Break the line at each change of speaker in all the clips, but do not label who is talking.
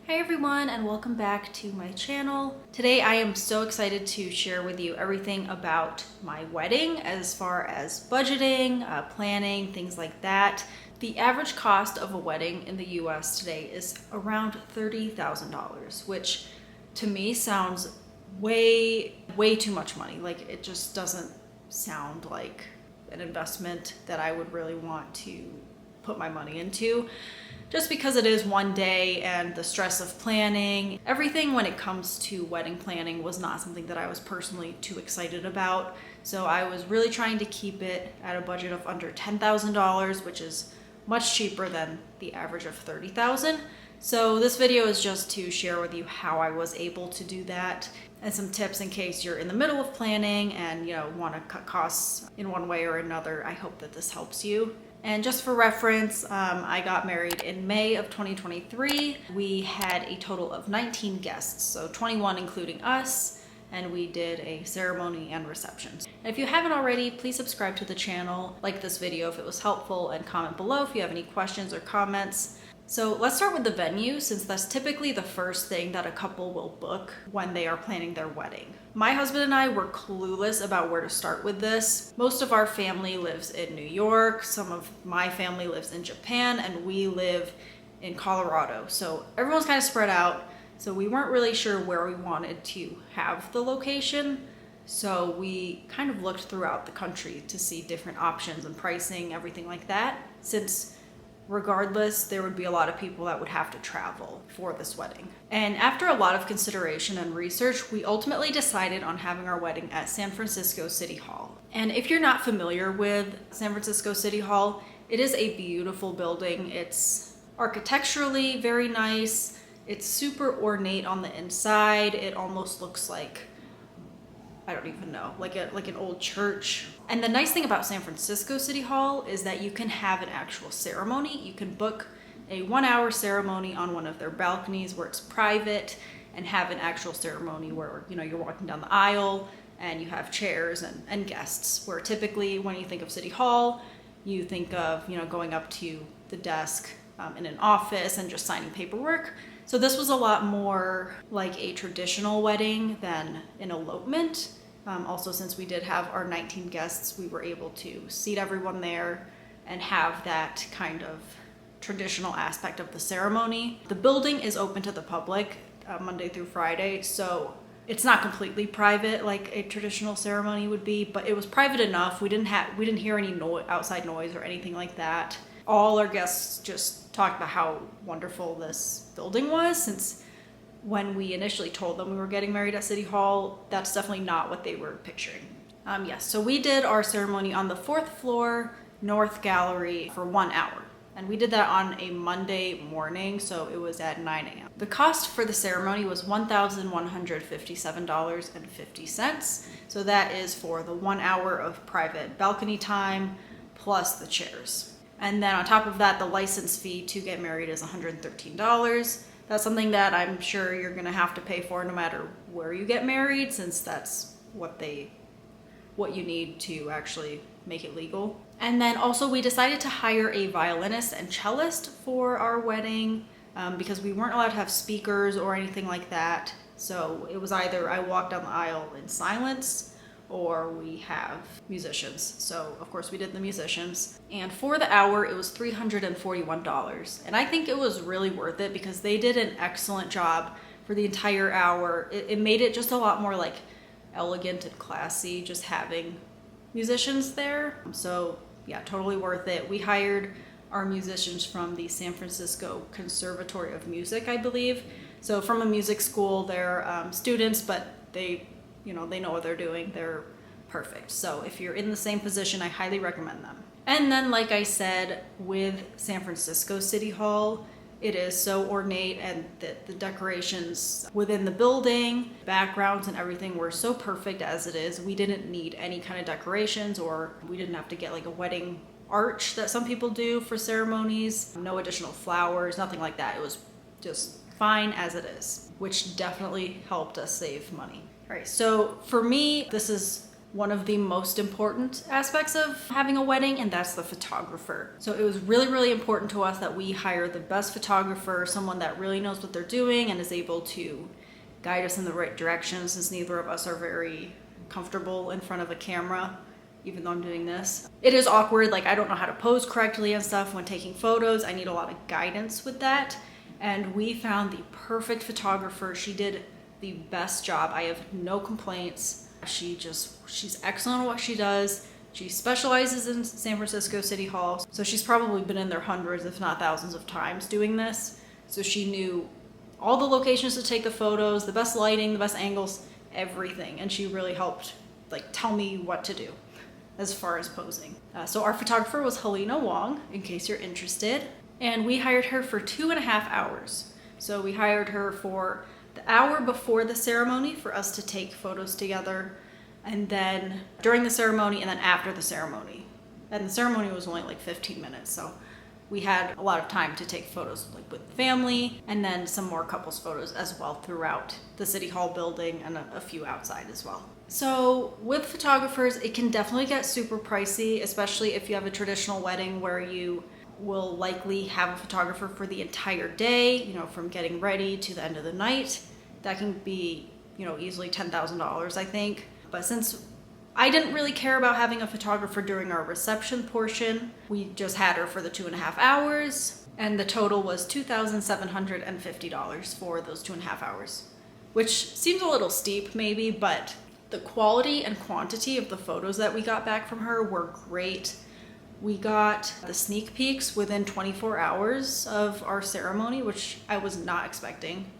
Hi everyone, and welcome back to my channel. Today I am so excited to share with you everything about my wedding as far as budgeting, planning, things like that. The average cost of a wedding in the US today is around $30,000, which to me sounds way too much money. Like, it just doesn't sound like an investment that I would really want to put my money into. Just because it is one day and the stress of planning, everything when it comes to wedding planning was not something that I was personally too excited about. So I was really trying to keep it at a budget of under $10,000, which is much cheaper than the average of $30,000. So this video is just to share with you how I was able to do that and some tips in case you're in the middle of planning and want to cut costs in one way or another. I hope that this helps you. And just for reference, I got married in May of 2023. We had a total of 19 guests, so 21 including us, and we did a ceremony and receptions. And if you haven't already, please subscribe to the channel, like this video if it was helpful, and comment below if you have any questions or comments. So let's start with the venue, since that's typically the first thing that a couple will book when they are planning their wedding. My husband and I were clueless about where to start with this. Most of our family lives in New York, some of my family lives in Japan, and we live in Colorado. So everyone's kind of spread out, so we weren't really sure where we wanted to have the location. So we kind of looked throughout the country to see different options and pricing, everything like that, since regardless, there would be a lot of people that would have to travel for this wedding. And after a lot of consideration and research, we ultimately decided on having our wedding at San Francisco City Hall. And if you're not familiar with San Francisco City Hall, it is a beautiful building. It's architecturally very nice. It's super ornate on the inside. It almost looks like, I don't even know, like an old church. And the nice thing about San Francisco City Hall is that you can have an actual ceremony. You can book a 1-hour ceremony on one of their balconies where it's private and have an actual ceremony where you're walking down the aisle and you have chairs and guests, where typically when you think of City Hall, you think of going up to the desk in an office and just signing paperwork. So this was a lot more like a traditional wedding than an elopement. Also, since we did have our 19 guests, we were able to seat everyone there and have that kind of traditional aspect of the ceremony. The building is open to the public Monday through Friday, so it's not completely private like a traditional ceremony would be, but it was private enough. We didn't hear any outside noise or anything like that. All our guests just talked about how wonderful this building was, since when we initially told them we were getting married at City Hall, that's definitely not what they were picturing. Yes, so we did our ceremony on the 4th floor, North Gallery, for 1 hour. And we did that on a Monday morning, so it was at 9 a.m. The cost for the ceremony was $1,157.50. So that is for the 1 hour of private balcony time plus the chairs. And then on top of that, the license fee to get married is $113. That's something that I'm sure you're gonna have to pay for no matter where you get married, since that's what you need to actually make it legal. And then also we decided to hire a violinist and cellist for our wedding because we weren't allowed to have speakers or anything like that. So it was either I walk down the aisle in silence or we have musicians. So of course we did the musicians. And for the hour, it was $341. And I think it was really worth it because they did an excellent job for the entire hour. It made it just a lot more like elegant and classy just having musicians there. So yeah, totally worth it. We hired our musicians from the San Francisco Conservatory of Music, I believe. So from a music school, they're students, but they know what they're doing. They're perfect. So if you're in the same position, I highly recommend them. And then, like I said, with San Francisco City Hall, it is so ornate, and the decorations within the building, backgrounds and everything were so perfect as it is. We didn't need any kind of decorations, or we didn't have to get like a wedding arch that some people do for ceremonies. No additional flowers, nothing like that. It was just fine as it is, which definitely helped us save money. All right, so for me, this is one of the most important aspects of having a wedding, and that's the photographer. So it was really, really important to us that we hire the best photographer, someone that really knows what they're doing and is able to guide us in the right direction, since neither of us are very comfortable in front of a camera, even though I'm doing this. It is awkward, like I don't know how to pose correctly and stuff when taking photos. I need a lot of guidance with that. And we found the perfect photographer. She did the best job. I have no complaints. She's excellent at what she does. She specializes in San Francisco City Hall. So she's probably been in there hundreds, if not thousands of times doing this. So she knew all the locations to take the photos, the best lighting, the best angles, everything. And she really helped like tell me what to do as far as posing. So our photographer was Helena Wong, in case you're interested. And we hired her for 2.5 hours. So we hired her for the hour before the ceremony for us to take photos together, and then during the ceremony, and then after the ceremony. And the ceremony was only like 15 minutes, so we had a lot of time to take photos like with family, and then some more couples photos as well throughout the City Hall building and a few outside as well. So with photographers, it can definitely get super pricey, especially if you have a traditional wedding where you will likely have a photographer for the entire day, you know, from getting ready to the end of the night. That can be, you know, easily $10,000, I think. But since I didn't really care about having a photographer during our reception portion, we just had her for the 2.5 hours, and the total was $2,750 for those 2.5 hours, which seems a little steep maybe, but the quality and quantity of the photos that we got back from her were great. We got the sneak peeks within 24 hours of our ceremony, which I was not expecting.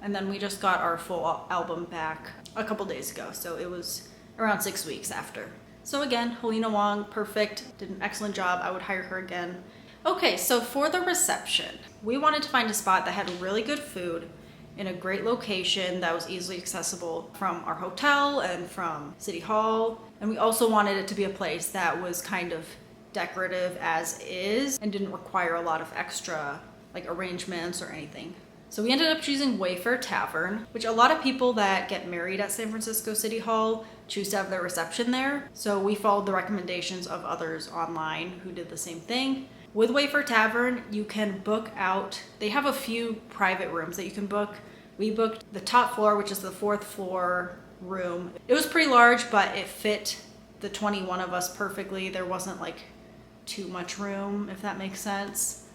And then we just got our full album back a couple days ago. So it was around 6 weeks after. So again, Helena Wong, perfect, did an excellent job. I would hire her again. Okay, so for the reception, we wanted to find a spot that had really good food in a great location that was easily accessible from our hotel and from City Hall. And we also wanted it to be a place that was kind of decorative as is and didn't require a lot of extra like arrangements or anything. So we ended up choosing Wayfair Tavern, which a lot of people that get married at San Francisco City Hall choose to have their reception there. So we followed the recommendations of others online who did the same thing. With Wayfair Tavern, you can book out, they have a few private rooms that you can book. We booked the top floor, which is the 4th floor room. It was pretty large, but it fit the 21 of us perfectly. There wasn't like too much room, if that makes sense.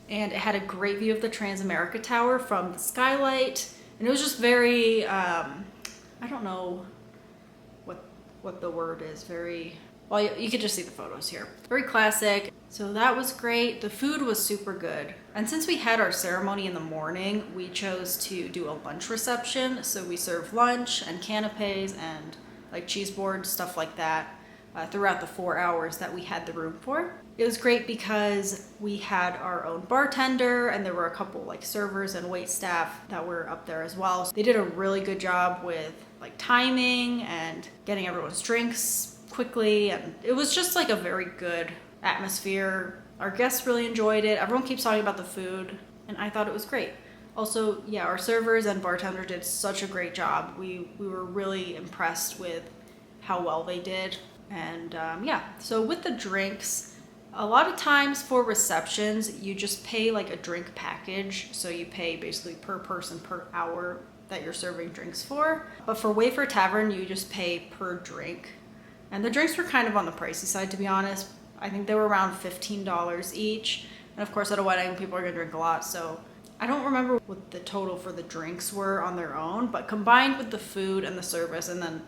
And it had a great view of the Transamerica Tower from the skylight. And it was just very, I don't know what the word is, very, well, you could just see the photos here. Very classic. So that was great. The food was super good. And since we had our ceremony in the morning, we chose to do a lunch reception. So we served lunch and canapes and like cheese boards, stuff like that. Throughout the 4 hours that we had the room for. It was great because we had our own bartender, and there were a couple like servers and wait staff that were up there as well. So they did a really good job with like timing and getting everyone's drinks quickly, and it was just like a very good atmosphere. Our guests really enjoyed it. Everyone keeps talking about the food, and I thought it was great. Also, yeah, our servers and bartender did such a great job. We were really impressed with how well they did. And yeah, so with the drinks, a lot of times for receptions, you just pay like a drink package. So you pay basically per person per hour that you're serving drinks for. But for Wayfair Tavern, you just pay per drink. And the drinks were kind of on the pricey side, to be honest. I think they were around $15 each. And of course, at a wedding, people are gonna drink a lot. So I don't remember what the total for the drinks were on their own, but combined with the food and the service and then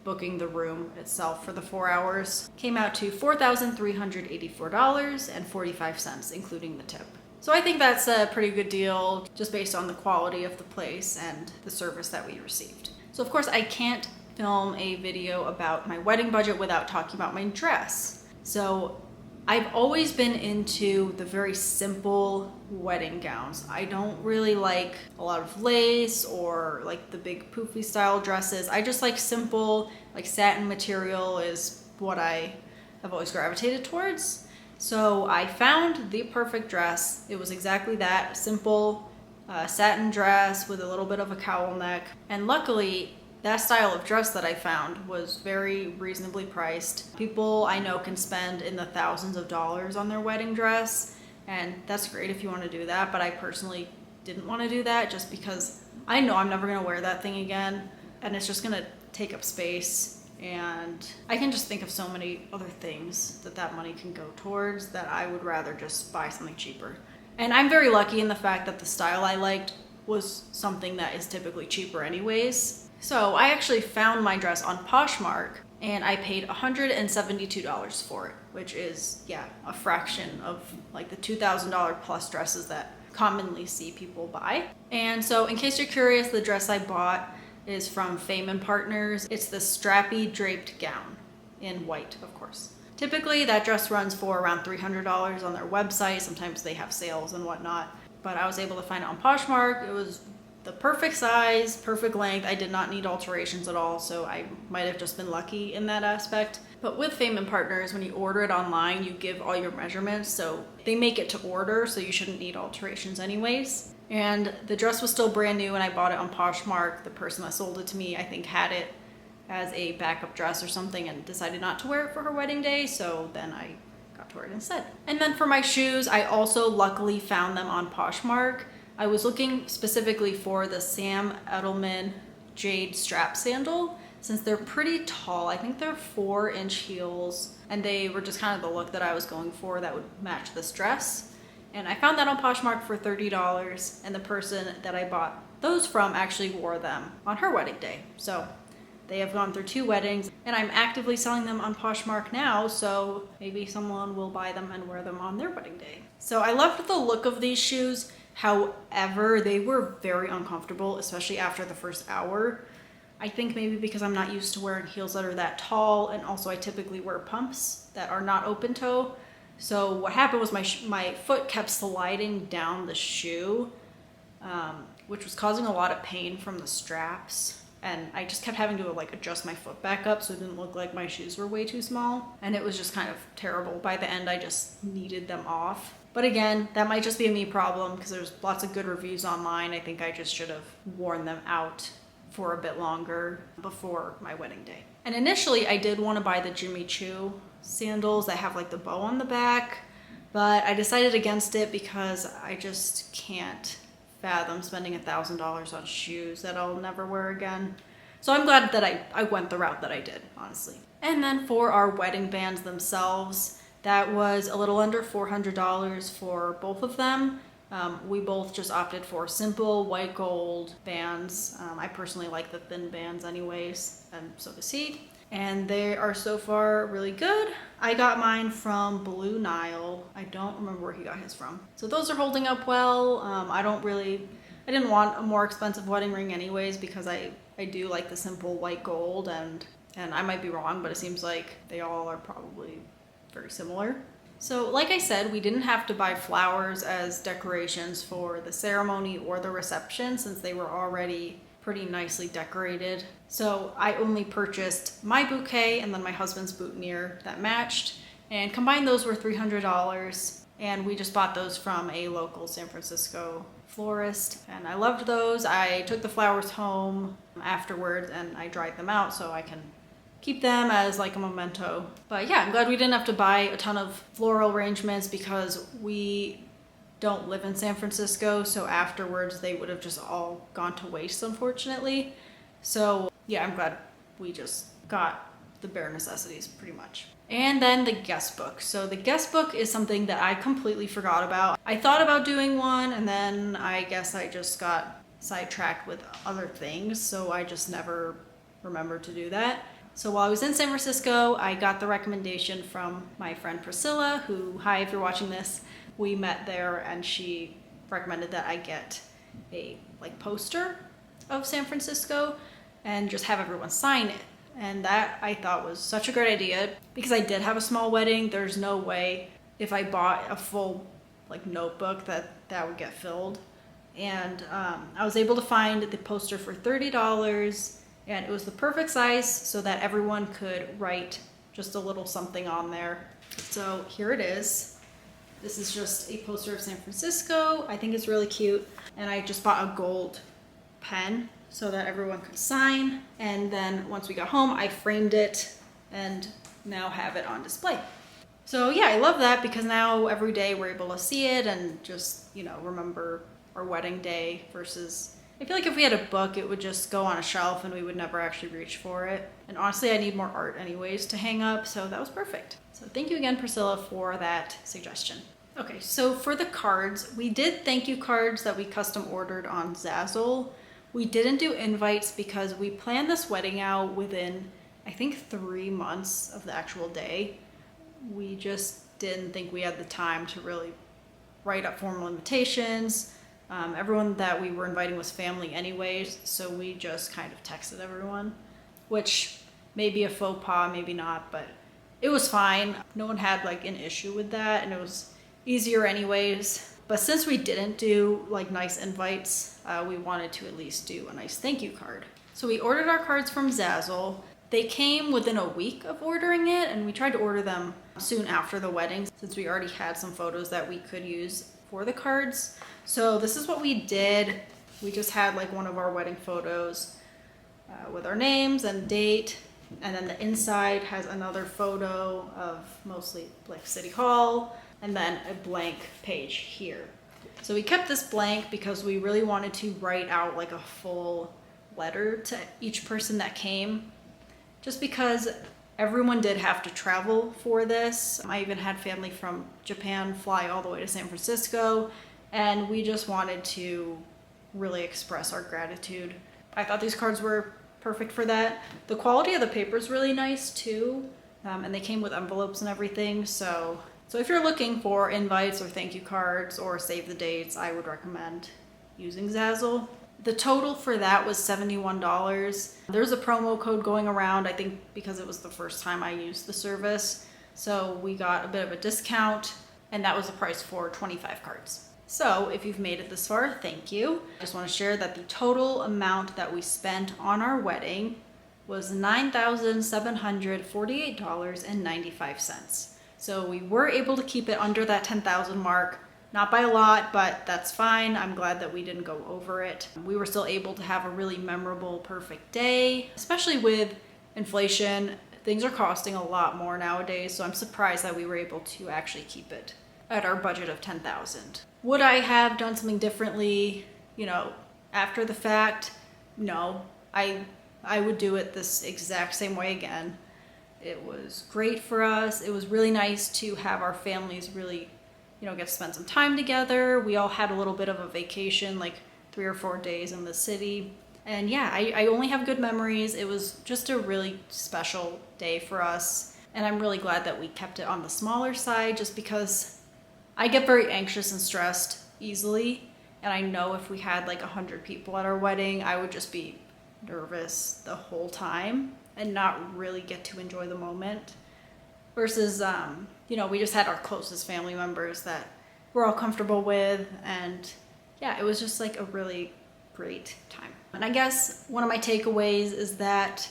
booking the room itself for the 4 hours came out to $4,384.45, including the tip. So I think that's a pretty good deal just based on the quality of the place and the service that we received. So of course I can't film a video about my wedding budget without talking about my dress. So I've always been into the very simple wedding gowns. I don't really like a lot of lace or like the big poofy style dresses. I just like simple, like satin material is what I have always gravitated towards. So I found the perfect dress. It was exactly that, simple satin dress with a little bit of a cowl neck. And luckily, that style of dress that I found was very reasonably priced. People I know can spend in the thousands of dollars on their wedding dress, and that's great if you want to do that, but I personally didn't want to do that just because I know I'm never going to wear that thing again, and it's just going to take up space, and I can just think of so many other things that money can go towards that I would rather just buy something cheaper. And I'm very lucky in the fact that the style I liked was something that is typically cheaper anyways. So I actually found my dress on Poshmark and I paid $172 for it, which is, yeah, a fraction of like the $2,000 plus dresses that commonly see people buy. And so in case you're curious, the dress I bought is from Fame & Partners. It's the strappy draped gown in white, of course. Typically that dress runs for around $300 on their website. Sometimes they have sales and whatnot, but I was able to find it on Poshmark. It was the perfect size, perfect length. I did not need alterations at all, so I might have just been lucky in that aspect. But with Fame & Partners, when you order it online, you give all your measurements, so they make it to order, so you shouldn't need alterations anyways. And the dress was still brand new, and I bought it on Poshmark. The person that sold it to me, I think, had it as a backup dress or something and decided not to wear it for her wedding day, so then I got to wear it instead. And then for my shoes, I also luckily found them on Poshmark. I was looking specifically for the edelman jade strap sandal, since they're pretty tall. I think they're 4-inch heels, and they were just kind of the look that I was going for that would match this dress. And I found that on Poshmark for $30, and the person that I bought those from actually wore them on her wedding day. So they have gone through 2 weddings, and I'm actively selling them on Poshmark now, so maybe someone will buy them and wear them on their wedding day. So I loved the look of these shoes. However, they were very uncomfortable, especially after the first hour. I think maybe because I'm not used to wearing heels that are that tall, and also I typically wear pumps that are not open toe. So what happened was my foot kept sliding down the shoe, which was causing a lot of pain from the straps. And I just kept having to like adjust my foot back up so it didn't look like my shoes were way too small. And it was just kind of terrible. By the end, I just needed them off. But again, that might just be a me problem because there's lots of good reviews online. I think I just should have worn them out for a bit longer before my wedding day. And initially I did want to buy the Jimmy Choo sandals that have like the bow on the back, but I decided against it because I just can't fathom spending $1,000 on shoes that I'll never wear again. So I'm glad that I went the route that I did, honestly. And then for our wedding bands themselves, that was a little under $400 for both of them. We both just opted for simple white gold bands. I personally like the thin bands anyways, and so does he. And they are so far really good. I got mine from Blue Nile. I don't remember where he got his from. So those are holding up well. I didn't want a more expensive wedding ring anyways because I do like the simple white gold, and I might be wrong, but it seems like they all are probably very similar. So like I said, we didn't have to buy flowers as decorations for the ceremony or the reception since they were already pretty nicely decorated. So I only purchased my bouquet and then my husband's boutonniere that matched, and combined those were $300, and we just bought those from a local San Francisco florist, and I loved those. I took the flowers home afterwards and I dried them out so I can keep them as like a memento. But yeah, I'm glad we didn't have to buy a ton of floral arrangements because we don't live in San Francisco, so afterwards they would have just all gone to waste, unfortunately. So yeah, I'm glad we just got the bare necessities pretty much. And then the guest book. So the guest book is something that I completely forgot about. I thought about doing one, and then I guess I just got sidetracked with other things, so I just never remembered to do that. So while I was in San Francisco, I got the recommendation from my friend Priscilla, who, hi if you're watching this, we met there, and she recommended that I get a like poster of San Francisco and just have everyone sign it. And that I thought was such a great idea because I did have a small wedding. There's no way if I bought a full like notebook that would get filled. And I was able to find the poster for $30, and it was the perfect size so that everyone could write just a little something on there. So here it is. This is just a poster of San Francisco. I think it's really cute. And I just bought a gold pen so that everyone could sign. And then once we got home, I framed it and now have it on display. So yeah, I love that because now every day we're able to see it and just, you know, remember our wedding day versus I feel like if we had a book, it would just go on a shelf and we would never actually reach for it. And honestly, I need more art anyways to hang up, so that was perfect. So thank you again, Priscilla, for that suggestion. Okay, so for the cards, we did thank you cards that we custom ordered on Zazzle. We didn't do invites because we planned this wedding out within, I think, 3 months of the actual day. We just didn't think we had the time to really write up formal invitations. Everyone that we were inviting was family anyways, so we just kind of texted everyone, which may be a faux pas, maybe not, but it was fine. No one had like an issue with that, and it was easier anyways. But since we didn't do like nice invites, we wanted to at least do a nice thank you card. So we ordered our cards from Zazzle. They came within a week of ordering it, and we tried to order them soon after the wedding since we already had some photos that we could use for the cards. So this is what we did. We just had like one of our wedding photos with our names and date, and then the inside has another photo of mostly like City Hall, and then a blank page here. So we kept this blank because we really wanted to write out like a full letter to each person that came, just because everyone did have to travel for this. I even had family from Japan fly all the way to San Francisco, and we just wanted to really express our gratitude. I thought these cards were perfect for that. The quality of the paper is really nice too, and they came with envelopes and everything. So if you're looking for invites or thank you cards or save the dates, I would recommend using Zazzle. The total for that was $71. There's a promo code going around, I think because it was the first time I used the service. So we got a bit of a discount, and that was the price for 25 cards. So if you've made it this far, thank you. I just want to share that the total amount that we spent on our wedding was $9,748.95. So we were able to keep it under that 10,000 mark. Not by a lot, but that's fine. I'm glad that we didn't go over it. We were still able to have a really memorable, perfect day, especially with inflation. Things are costing a lot more nowadays, so I'm surprised that we were able to actually keep it at our budget of $10,000. Would I have done something differently, you know, after the fact? No, I would do it this exact same way again. It was great for us. It was really nice to have our families really, you know, get to spend some time together. We all had a little bit of a vacation, like 3 or 4 days in the city. And yeah, I only have good memories. It was just a really special day for us. And I'm really glad that we kept it on the smaller side, just because I get very anxious and stressed easily. And I know if we had like 100 people at our wedding, I would just be nervous the whole time and not really get to enjoy the moment. Versus, you know, we just had our closest family members that we're all comfortable with. And yeah, it was just like a really great time. And I guess one of my takeaways is that,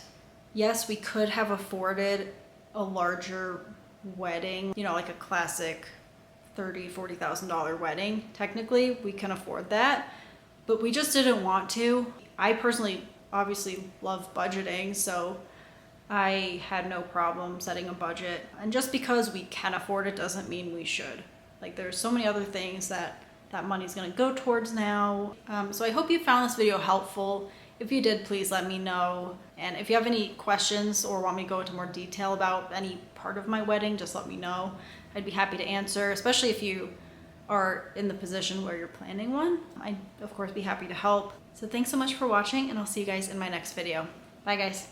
yes, we could have afforded a larger wedding, you know, like a classic $30,000, $40,000 wedding. Technically, we can afford that, but we just didn't want to. I personally obviously love budgeting, so I had no problem setting a budget. And just because we can afford it doesn't mean we should. Like, there's so many other things that money's gonna go towards now. So I hope you found this video helpful. If you did, please let me know. And if you have any questions or want me to go into more detail about any part of my wedding, just let me know. I'd be happy to answer, especially if you are in the position where you're planning one. I'd of course be happy to help. So thanks so much for watching, and I'll see you guys in my next video. Bye guys.